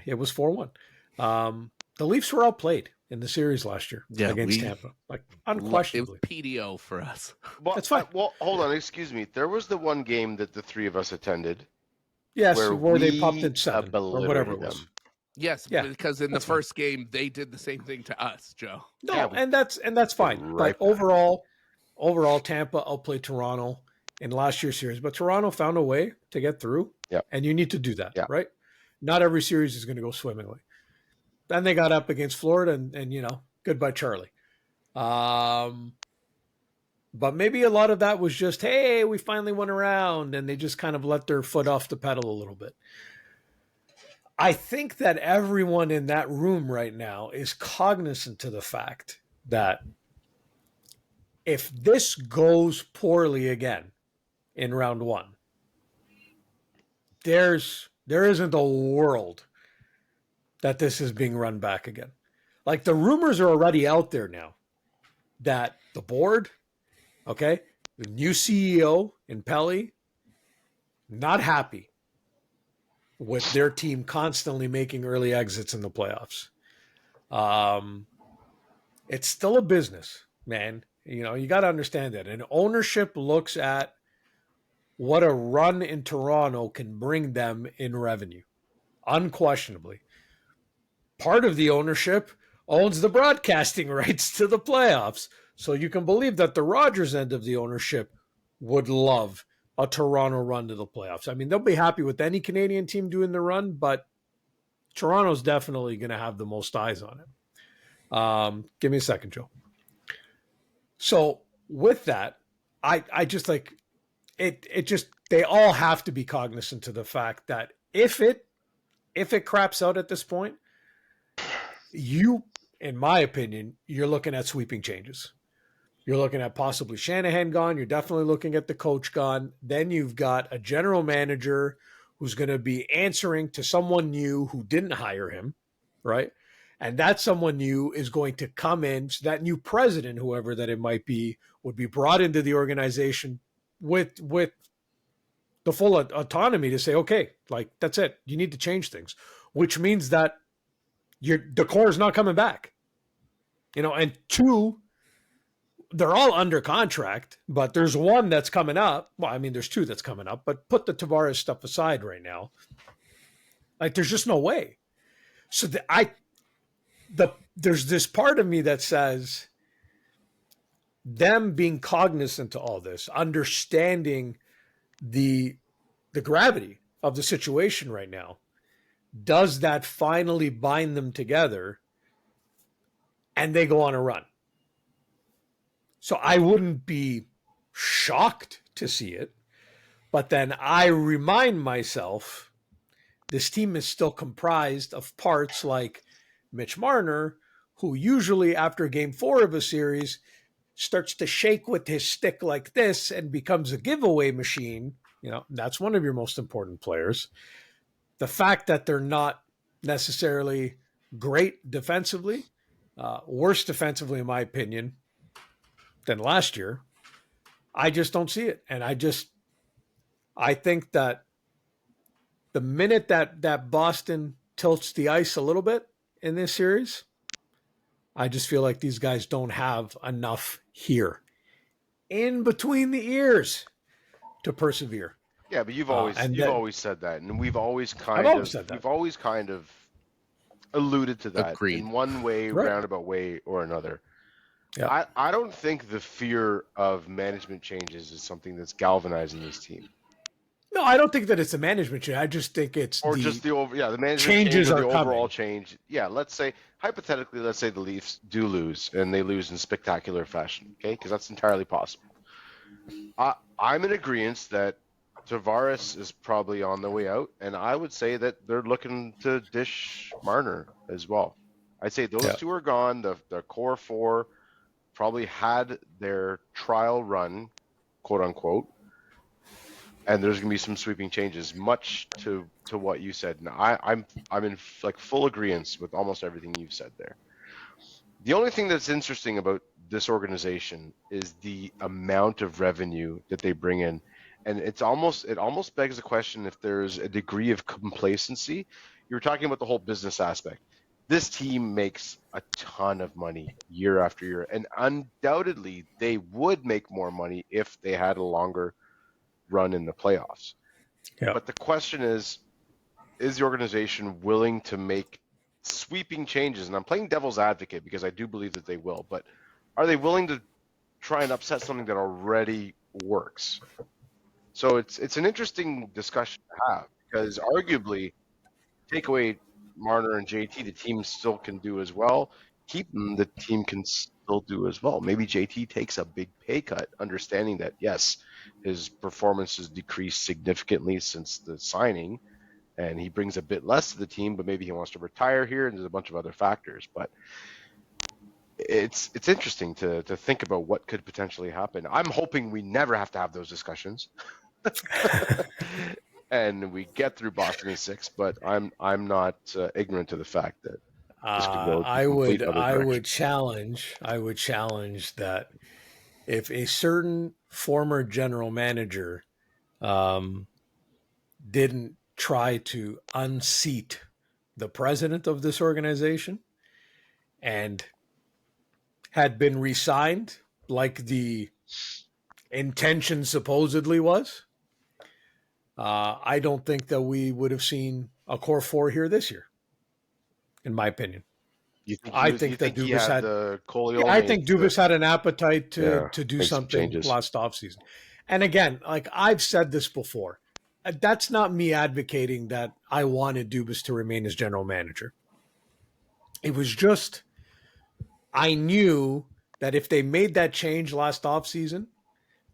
It was 4-1. The Leafs were outplayed in the series last year against Tampa. Like, unquestionably. It was PDO for us. Well, that's fine. Well, hold on. Excuse me. There was the one game that the three of us attended. Yes, where they popped in 7 or whatever it was. Yes, because in the first game, they did the same thing to us, Joe. No, and that's fine. Right, but overall, Tampa outplayed Toronto in last year's series. But Toronto found a way to get through, and you need to do that, right? Not every series is going to go swimmingly. Then they got up against Florida, and goodbye, Charlie. But maybe a lot of that was just, hey, we finally went around, and they just kind of let their foot off the pedal a little bit. I think that everyone in that room right now is cognizant to the fact that if this goes poorly again in round 1, there isn't a world that this is being run back again. Like, the rumors are already out there now that the board, the new CEO in Pelly, not happy with their team constantly making early exits in the playoffs. It's still a business, man. You got to understand that. And ownership looks at what a run in Toronto can bring them in revenue, unquestionably. Part of the ownership owns the broadcasting rights to the playoffs. So you can believe that the Rogers end of the ownership would love a Toronto run to the playoffs. I mean, they'll be happy with any Canadian team doing the run, but Toronto's definitely going to have the most eyes on it. Give me a second, Joe. So with that, I just like it just, they all have to be cognizant of the fact that if it craps out at this point, in my opinion, you're looking at sweeping changes. You're looking at possibly Shanahan gone. You're definitely looking at the coach gone. Then you've got a general manager who's going to be answering to someone new who didn't hire him, right? And that someone new is going to come in. So that new president, whoever that it might be, would be brought into the organization with the full autonomy to say, okay, like that's it. You need to change things, which means that the core is not coming back. And two, they're all under contract, but there's one that's coming up. Well, I mean, there's two that's coming up, but put the Tavares stuff aside right now. Like, there's just no way. So there's this part of me that says them being cognizant to all this, understanding the gravity of the situation right now, does that finally bind them together and they go on a run? So I wouldn't be shocked to see it, but then I remind myself this team is still comprised of parts like Mitch Marner, who usually after game 4 of a series starts to shake with his stick like this and becomes a giveaway machine. That's one of your most important players. The fact that they're not necessarily great defensively, worse defensively in my opinion than last year, I just don't see it. And I think that the minute that Boston tilts the ice a little bit in this series, I just feel like these guys don't have enough here in between the ears to persevere. Yeah, but you've always said that, and we've always kind of alluded to that in one way, roundabout way or another. Yeah. I don't think the fear of management changes is something that's galvanizing this team. No, I don't think that it's a management change. I just think it's the management changes or the overall change. Yeah, hypothetically, let's say the Leafs do lose and they lose in spectacular fashion, okay? Because that's entirely possible. I'm in agreement that Tavares is probably on the way out, and I would say that they're looking to dish Marner as well. I'd say those two are gone. The core four probably had their trial run, quote unquote, and there's going to be some sweeping changes, much to what you said. And I'm in like full agreement with almost everything you've said there. The only thing that's interesting about this organization is the amount of revenue that they bring in, and it almost begs the question if there's a degree of complacency. You were talking about the whole business aspect. This team makes a ton of money year after year, and undoubtedly they would make more money if they had a longer run in the playoffs. Yeah. But the question is the organization willing to make sweeping changes? And I'm playing devil's advocate because I do believe that they will, but are they willing to try and upset something that already works? So it's an interesting discussion to have, because arguably take away Marner and JT, the team still can do as well. Keep them, the team can still do as well. Maybe JT takes a big pay cut, understanding that, yes, his performance has decreased significantly since the signing, and he brings a bit less to the team, but maybe he wants to retire here, and there's a bunch of other factors. But it's interesting to think about what could potentially happen. I'm hoping we never have to have those discussions. And we get through Boston in 6, but I'm not ignorant to the fact that this could go I would challenge that if a certain former general manager didn't try to unseat the president of this organization and had been re-signed like the intention supposedly was, I don't think that we would have seen a core 4 here this year, in my opinion. I think Dubas had an appetite to do something last offseason. And again, like I've said this before, that's not me advocating that I wanted Dubas to remain as general manager. It was just, I knew that if they made that change last offseason,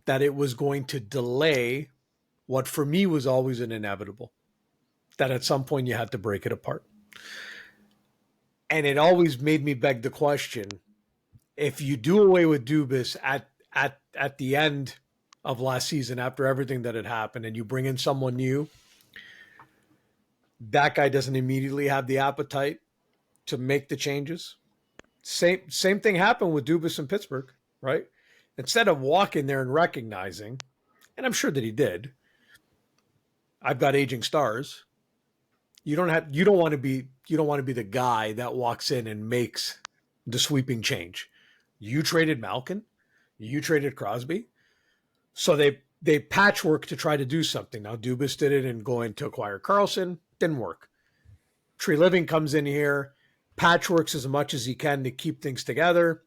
that it was going to delay what for me was always an inevitable, that at some point you had to break it apart. And it always made me beg the question, if you do away with Dubas at the end of last season, after everything that had happened, and you bring in someone new, that guy doesn't immediately have the appetite to make the changes. Same thing happened with Dubas in Pittsburgh, right? Instead of walking there and recognizing, and I'm sure that he did, I've got aging stars. You don't want to be the guy that walks in and makes the sweeping change. You traded Malkin, you traded Crosby, so they patchwork to try to do something. Now Dubas did it and going to acquire Carlson, didn't work. Tree Living comes in here, patchworks as much as he can to keep things together,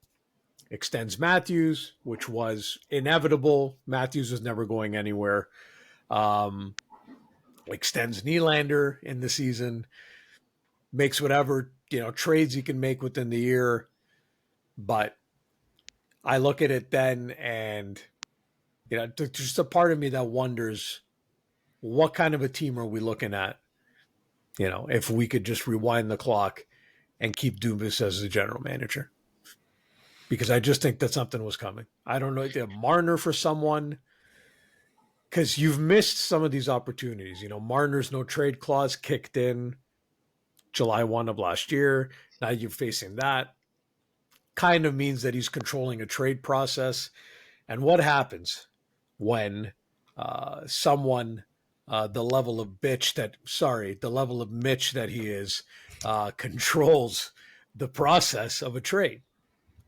extends Matthews, which was inevitable. Matthews was never going anywhere. Extends Nylander in the season, makes whatever, trades he can make within the year. But I look at it then and, there's just a part of me that wonders, what kind of a team are we looking at? If we could just rewind the clock and keep Dubas as the general manager. Because I just think that something was coming. I don't know, Marner for someone, because you've missed some of these opportunities. Marner's no trade clause kicked in July 1 of last year. Now you're facing that. Kind of means that he's controlling a trade process. And what happens when someone, the level of Mitch that he is, controls the process of a trade?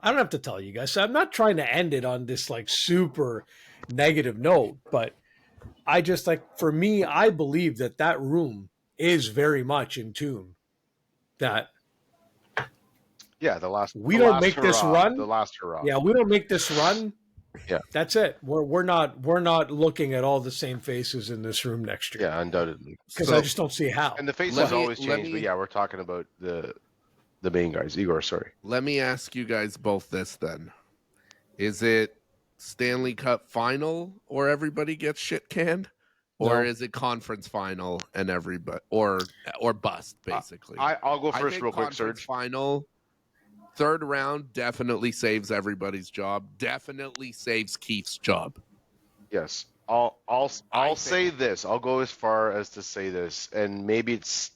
I don't have to tell you guys. So I'm not trying to end it on this super negative note, but I just for me, I believe that room is very much in tune. That the last we don't make this run. The last hurrah. Yeah, we don't make this run. Yeah, that's it. We're not looking at all the same faces in this room next year. Yeah, undoubtedly. Because I just don't see how. And the faces always change. But yeah, we're talking about the main guys. Igor, sorry. Let me ask you guys both this then: is it Stanley Cup final or everybody gets shit canned, or is it conference final and everybody or bust basically? I'll go first, real quick, Serge. Final, third round definitely saves everybody's job. Definitely saves Keith's job. Yes, I'll say this. I'll go as far as to say this, and maybe it's.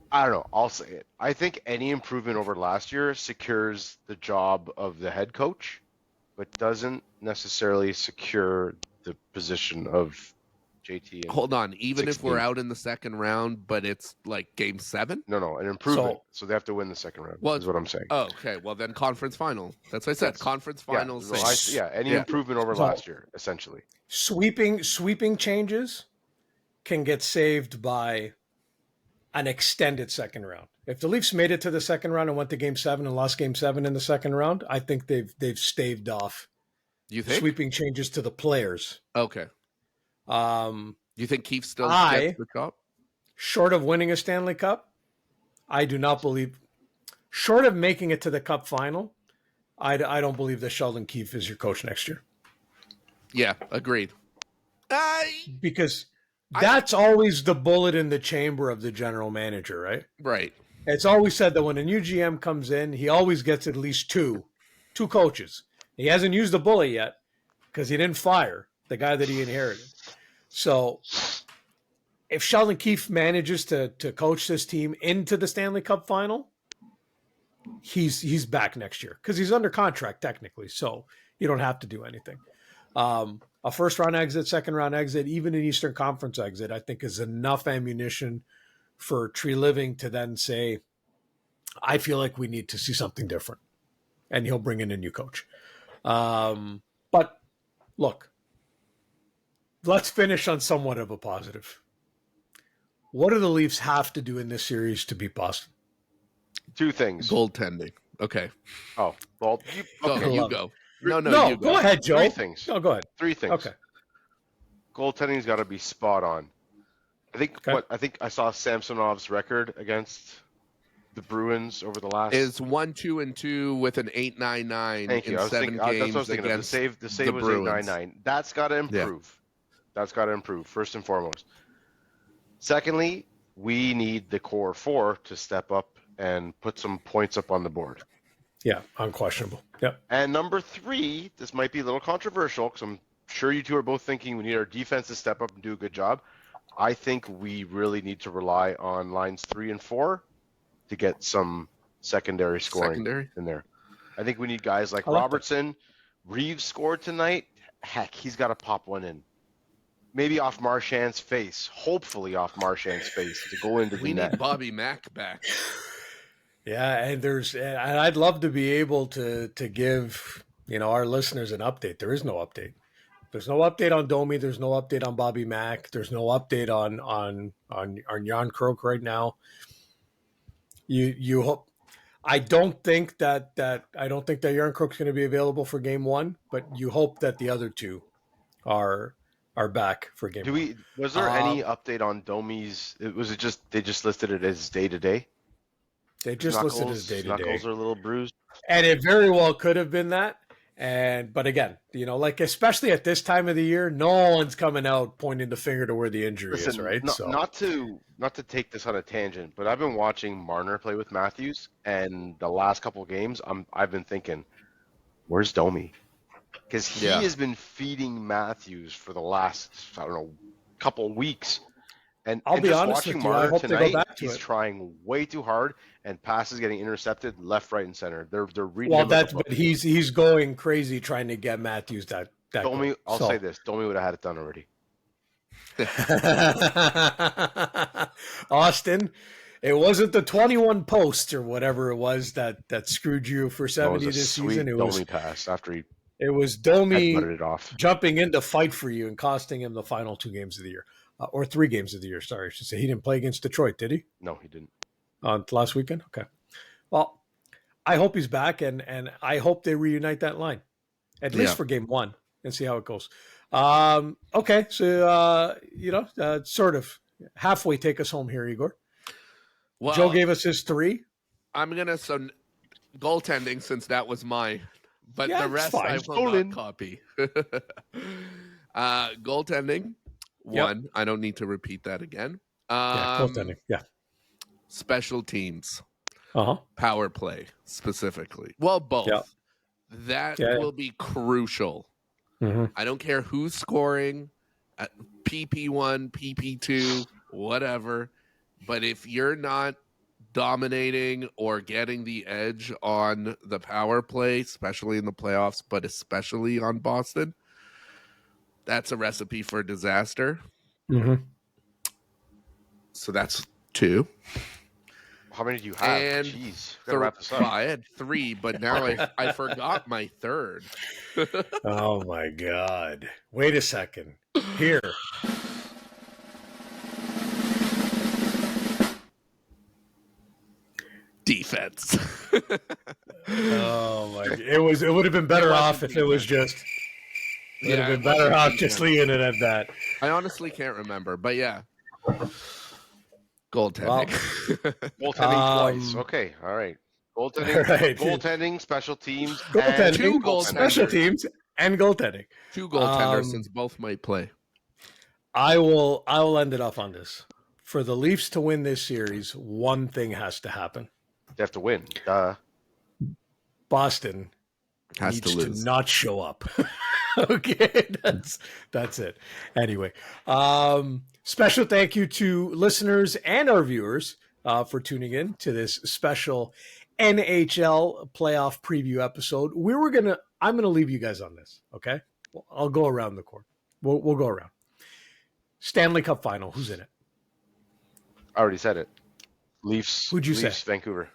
I don't know. I'll say it. I think any improvement over last year secures the job of the head coach, but doesn't necessarily secure the position of JT. Hold on. Even 16. If we're out in the second round, but it's like game 7? No, an improvement. So they have to win the second round, is what I'm saying. Oh, okay. Well, then conference final. That's what I said. Conference final. Any improvement over last year, essentially. Sweeping changes can get saved by an extended second round. If the Leafs made it to the second round and went to game 7 and lost game 7 in the second round, I think they've staved off sweeping changes to the players. Okay. You think Keefe still gets the cup? Short of winning a Stanley Cup, I do not believe. Short of making it to the Cup final, I don't believe that Sheldon Keefe is your coach next year. Yeah, agreed. Because that's always the bullet in the chamber of the general manager, right? Right. It's always said that when a new GM comes in, he always gets at least two coaches. He hasn't used the bullet yet because he didn't fire the guy that he inherited. So if Sheldon Keefe manages to coach this team into the Stanley Cup final, he's back next year because he's under contract technically. So you don't have to do anything. A first-round exit, second-round exit, even an Eastern Conference exit, I think is enough ammunition for Tree Living to then say, I feel like we need to see something different. And he'll bring in a new coach. But look, let's finish on somewhat of a positive. What do the Leafs have to do in this series to beat Boston? 2 things. Goaltending. Okay. Oh, well, you go. No, you go. Go ahead, Joe. 3 things. No, go ahead. 3 things. Okay. goaltending's got to be spot on. I think I saw Samsonov's record against the Bruins over the last is 1-2-2 with an 8.99 Thank you. in 7 games that's what I was thinking against of. The save was Bruins. 8.99. That's got to improve. Yeah. That's got to improve first and foremost. Secondly, we need the core 4 to step up and put some points up on the board. Yeah, unquestionable. Yep. And number 3, this might be a little controversial because I'm sure you two are both thinking we need our defense to step up and do a good job. I think we really need to rely on lines 3 and 4 to get some secondary scoring in there. I think we need guys like Robertson. Reeves scored tonight. Heck, he's got to pop one in. Maybe off Marchand's face. Hopefully off Marchand's face to go into the net. We need Bobby Mack back. Yeah, and I'd love to be able to give our listeners an update. There is no update. There's no update on Domi. There's no update on Bobby Mack. There's no update on Jan Krook right now. You hope. I don't think that Jan Krook's going to be available for game 1, but you hope that the other 2 are back for game 1. Was there any update on Domi's? Was it just they just listed it as day-to-day? They just listed it as day-to-day. Knuckles are a little bruised, and it very well could have been that. But again, especially at this time of the year, no one's coming out pointing the finger to where the injury is, right? Not to take this on a tangent, but I've been watching Marner play with Matthews, and the last couple of games, I've been thinking, where's Domi? Because he has been feeding Matthews for the last couple of weeks. And I'll be honest with you, I hope tonight, they go back to he's it. Trying way too hard, and passes getting intercepted left, right, and center. They're reading. Well, but he's going crazy trying to get Matthews that Domi, I'll say this: Domi would have had it done already. Austin, it wasn't the 21 posts or whatever it was that screwed you for 70 this season. It was Domi pass after he. It was Domi it off. Jumping in to fight for you and costing him the final 2 games of the year. Or 3 games of the year, sorry, I should say. He didn't play against Detroit, did he? No, he didn't. Last weekend? Okay. Well, I hope he's back, and I hope they reunite that line, at least for game 1, and see how it goes. Okay, so, sort of halfway take us home here, Igor. Well, Joe gave us his 3. I'm going to, goaltending, since that was mine, but the rest I will not copy. Goaltending. 1, I don't need to repeat that again. Goaltending. Yeah. Special teams. Power play, specifically. Well, both. Yeah. That will be crucial. Mm-hmm. I don't care who's scoring, at PP1, PP2, whatever. But if you're not dominating or getting the edge on the power play, especially in the playoffs, but especially on Boston, that's a recipe for disaster. Mm-hmm. So that's 2. How many do you have? And Jeez, I had 3, but now I forgot my 3rd. Oh my God! Wait a second. Here. Defense. Oh my! It would have been better off if it was just. It would have been better off just leaving it at that. I honestly can't remember, but yeah. Goaltending. Goaltending twice. Okay, all right. Goaltending, right. Goaltending, special teams, goaltending, 2 goaltenders. Special teams, and goaltending. 2 goaltenders since both might play. I will end it off on this. For the Leafs to win this series, one thing has to happen. They have to win. Boston has to lose. to not show up. Okay, that's it. Anyway, special thank you to listeners and our viewers for tuning in to this special NHL Playoff Preview episode. I'm gonna leave you guys on this. Okay, I'll go around the court. We'll go around. Stanley Cup Final. Who's in it? I already said it. Leafs. Who'd you say? Vancouver.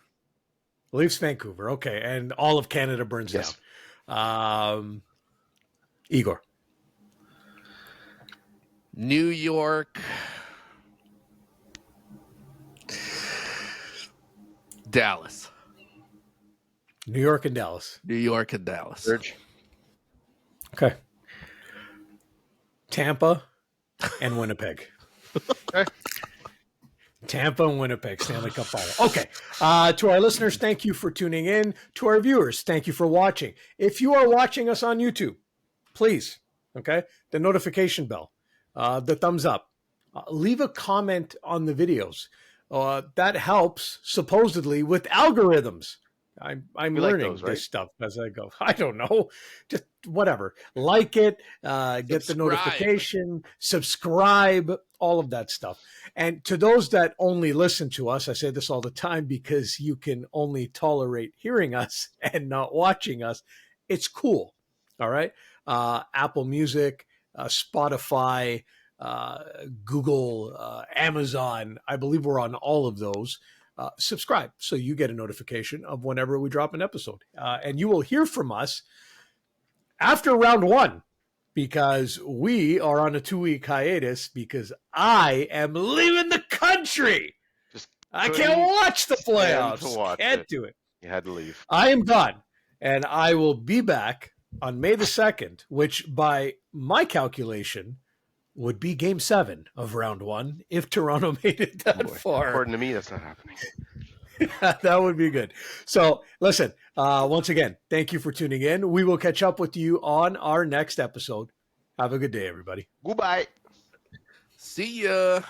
Leafs, Vancouver. Okay, and all of Canada burns down. Igor. New York. Dallas. New York and Dallas. New York and Dallas. Serge. Okay. Tampa, and Winnipeg. Okay. Tampa and Winnipeg, Stanley Cup final. Okay. To our listeners, thank you for tuning in. To our viewers, thank you for watching. If you are watching us on YouTube, please, okay, the notification bell, the thumbs up, leave a comment on the videos. That helps supposedly with algorithms. I'm learning this stuff as I go. I don't know, just whatever. Like it, get the notification, subscribe, all of that stuff. And to those that only listen to us, I say this all the time because you can only tolerate hearing us and not watching us. It's cool. All right. Apple Music, Spotify, Google, Amazon. I believe we're on all of those. Subscribe so you get a notification of whenever we drop an episode. And you will hear from us after round one because we are on a 2-week hiatus because I am leaving the country. I can't watch the playoffs. Can't do it. You had to leave. I am gone. And I will be back on May the 2nd, which by my calculation would be game 7 of round one if Toronto made it that far. According to me, that's not happening. That would be good. So listen, once again, thank you for tuning in. We will catch up with you on our next episode. Have a good day, everybody. Goodbye. See ya.